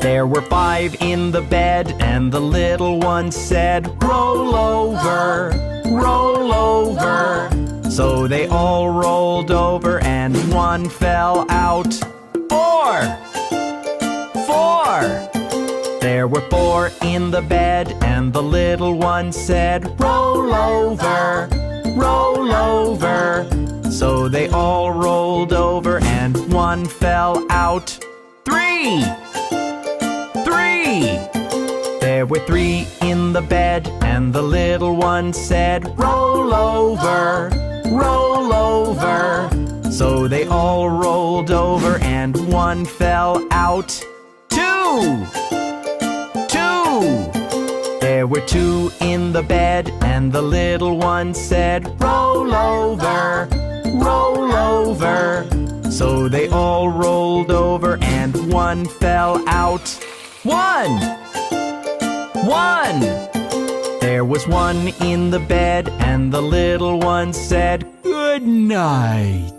There were 5 in the bed, and the little one said, "Roll over, roll over." So they all rolled over, and one fell out. 4! 4! There were 4 in the bed, and the little one said, "Roll over, roll over." So they all rolled over, and one fell out. 3! 3! There were 3 in the bed, and the little one said, "Roll over, roll over." So they all rolled over, and one fell out. 2! 2! There were 2 in the bed, and the little one said, "Roll over, roll over." So they all rolled over, and one fell out. 1! 1! There was 1 in the bed, and the little one said, "Good night."